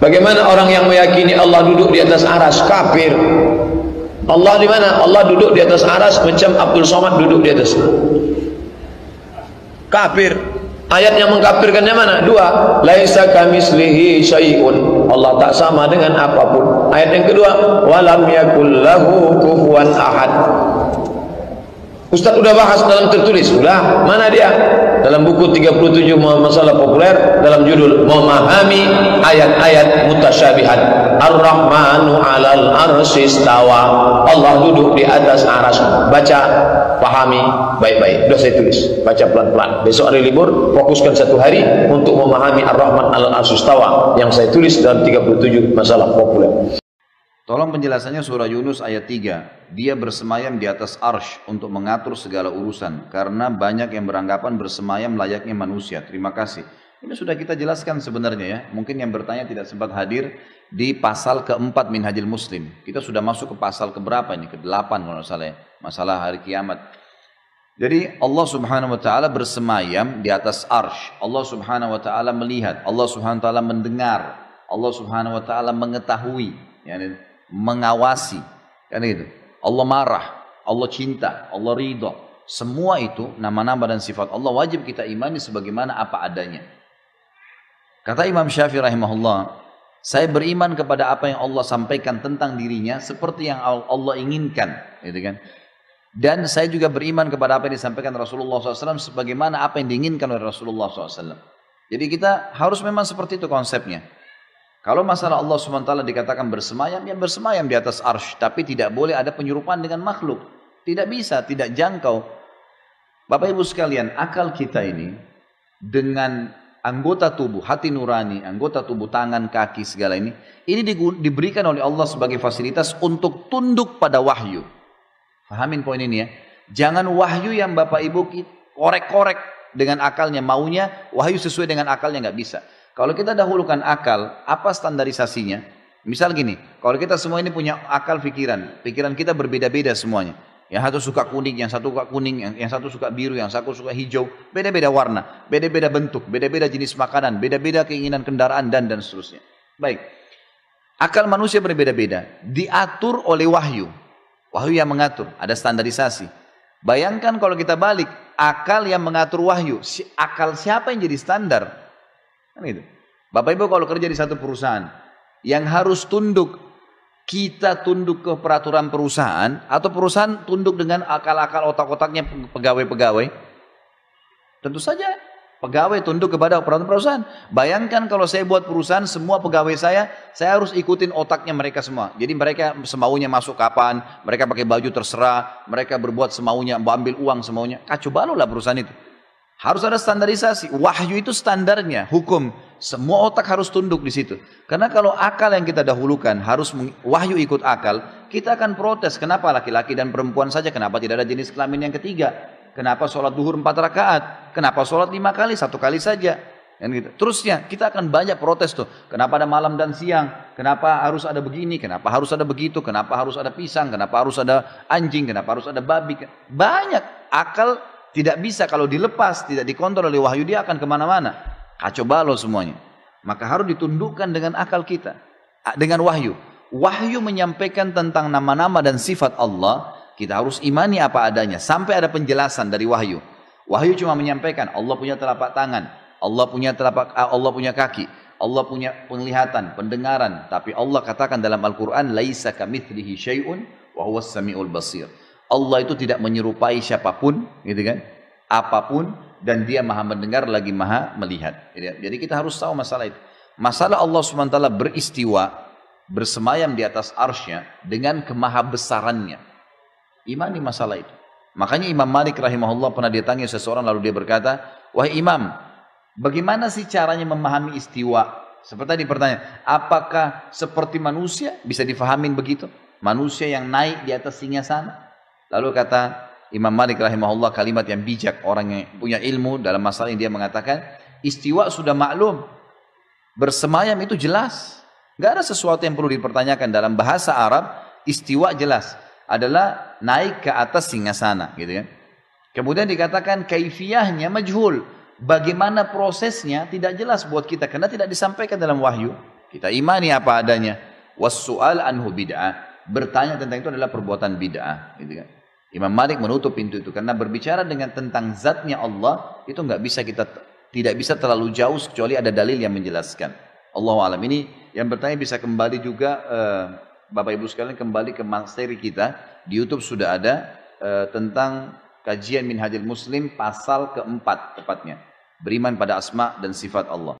Bagaimana orang yang meyakini Allah duduk di atas aras? Kafir. Allah di mana? Allah duduk di atas aras macam Abdul Somad duduk di atas. Kafir. Ayat yang mengkafirkannya mana? Dua. Laisa kamitslihi syai'un. Allah tak sama dengan apapun. Ayat yang kedua, walam yakul lahu kufuwan ahad. Ustaz udah bahas dalam tertulis. Udah, mana dia? Dalam buku 37 masalah populer dalam judul memahami ayat-ayat mutasyabihat. Ar-Rahmanu 'alal arsy istawa. Allah duduk di atas aras. Baca, pahami baik-baik. Sudah saya tulis. Baca pelan-pelan. Besok hari libur, fokuskan satu hari untuk memahami Ar-Rahman 'alal arsy istawa yang saya tulis dalam 37 masalah populer. Tolong penjelasannya surah Yunus ayat 3. Dia bersemayam di atas arsh untuk mengatur segala urusan. Karena banyak yang beranggapan bersemayam layaknya manusia. Terima kasih. Ini sudah kita jelaskan sebenarnya ya. Mungkin yang bertanya tidak sempat hadir di pasal keempat Minhajul Muslim. Kita sudah masuk ke pasal keberapa ini? Ke-8 kalau tidak salah ya. Masalah hari kiamat. Jadi Allah subhanahu wa ta'ala bersemayam di atas arsh. Allah subhanahu wa ta'ala melihat. Allah subhanahu wa ta'ala mendengar. Allah subhanahu wa ta'ala mengetahui. Yani mengawasi, kan gitu. Allah marah, Allah cinta, Allah ridha. Semua itu nama-nama dan sifat Allah wajib kita imani sebagaimana apa adanya. Kata Imam Syafi'i rahimahullah, saya beriman kepada apa yang Allah sampaikan tentang dirinya seperti yang Allah inginkan, gitu kan. Dan saya juga beriman kepada apa yang disampaikan Rasulullah SAW sebagaimana apa yang diinginkan oleh Rasulullah SAW. Jadi kita harus memang seperti itu konsepnya. Kalau masalah Allah SWT dikatakan bersemayam, ya bersemayam di atas arsy. Tapi tidak boleh ada penyerupaan dengan makhluk. Tidak bisa, tidak jangkau. Bapak Ibu sekalian, akal kita ini dengan anggota tubuh, hati nurani, anggota tubuh, tangan, kaki, segala ini diberikan oleh Allah sebagai fasilitas untuk tunduk pada wahyu. Fahamin poin ini ya. Jangan wahyu yang Bapak Ibu korek-korek dengan akalnya, maunya wahyu sesuai dengan akalnya, nggak bisa. Kalau kita dahulukan akal, apa standarisasinya? Misal gini, kalau kita semua ini punya akal pikiran kita berbeda-beda semuanya. Yang satu suka kuning, yang satu suka kuning, yang satu suka biru, yang satu suka hijau, beda-beda warna, beda-beda bentuk, beda-beda jenis makanan, beda-beda keinginan kendaraan dan seterusnya. Baik, akal manusia berbeda-beda, diatur oleh wahyu. Wahyu yang mengatur, ada standarisasi. Bayangkan kalau kita balik, akal yang mengatur wahyu, akal siapa yang jadi standar? Kan gitu. Bapak Ibu kalau kerja di satu perusahaan yang harus tunduk, kita tunduk ke peraturan perusahaan atau perusahaan tunduk dengan akal-akal otak-otaknya pegawai-pegawai? Tentu saja pegawai tunduk kepada peraturan perusahaan. Bayangkan kalau saya buat perusahaan, semua pegawai saya harus ikutin otaknya mereka semua. Jadi mereka semaunya masuk kapan, mereka pakai baju terserah, mereka berbuat semaunya, ambil uang semaunya. Kacau balau lah perusahaan itu. Harus ada standarisasi. Wahyu itu standarnya, hukum. Semua otak harus tunduk di situ. Karena kalau akal yang kita dahulukan harus wahyu ikut akal, kita akan protes. Kenapa laki-laki dan perempuan saja? Kenapa tidak ada jenis kelamin yang ketiga? Kenapa sholat duhur 4 rakaat? Kenapa sholat 5 kali? 1 kali saja. Dan gitu. Terusnya kita akan banyak protes tuh. Kenapa ada malam dan siang? Kenapa harus ada begini? Kenapa harus ada begitu? Kenapa harus ada pisang? Kenapa harus ada anjing? Kenapa harus ada babi? Banyak. Akal tidak bisa kalau dilepas, tidak dikontrol oleh wahyu, dia akan kemana-mana. Kacau balau semuanya. Maka harus ditundukkan dengan akal kita. Dengan wahyu. Wahyu menyampaikan tentang nama-nama dan sifat Allah. Kita harus imani apa adanya. Sampai ada penjelasan dari wahyu. Wahyu cuma menyampaikan Allah punya telapak tangan. Allah punya kaki. Allah punya penglihatan, pendengaran. Tapi Allah katakan dalam Al-Quran, Laisa kamitslihi syai'un wa huwas sami'ul basir. Allah itu tidak menyerupai siapapun, gitu kan? Apapun, dan dia maha mendengar lagi maha melihat. Jadi kita harus tahu masalah itu. Masalah Allah SWT beristiwa, bersemayam di atas arsy-Nya dengan kemahabesarannya. Imani masalah itu. Makanya Imam Malik rahimahullah pernah ditanya seseorang lalu dia berkata, wahai Imam, bagaimana sih caranya memahami istiwa? Seperti tadi pertanyaan, apakah seperti manusia bisa difahamin begitu? Manusia yang naik di atas singgasana? Lalu kata Imam Malik rahimahullah kalimat yang bijak, orang yang punya ilmu dalam masalah ini, dia mengatakan istiwa sudah maklum, bersemayam itu jelas, nggak ada sesuatu yang perlu dipertanyakan. Dalam bahasa Arab istiwa jelas adalah naik ke atas singgasana, gitu kan. Kemudian dikatakan kaifiyahnya majhul, bagaimana prosesnya tidak jelas buat kita karena tidak disampaikan dalam wahyu. Kita imani apa adanya. Was-su'al anhu bid'ah. Bertanya tentang itu adalah perbuatan bid'ah, gitu kan. Imam Malik menutup pintu itu karena berbicara dengan tentang zatnya Allah itu tidak bisa terlalu jauh kecuali ada dalil yang menjelaskan. Allahu a'lam. Ini yang bertanya bisa kembali juga Bapak Ibu sekalian kembali ke materi kita di YouTube sudah ada tentang kajian Minhajul Muslim pasal keempat tepatnya, beriman pada asma dan sifat Allah.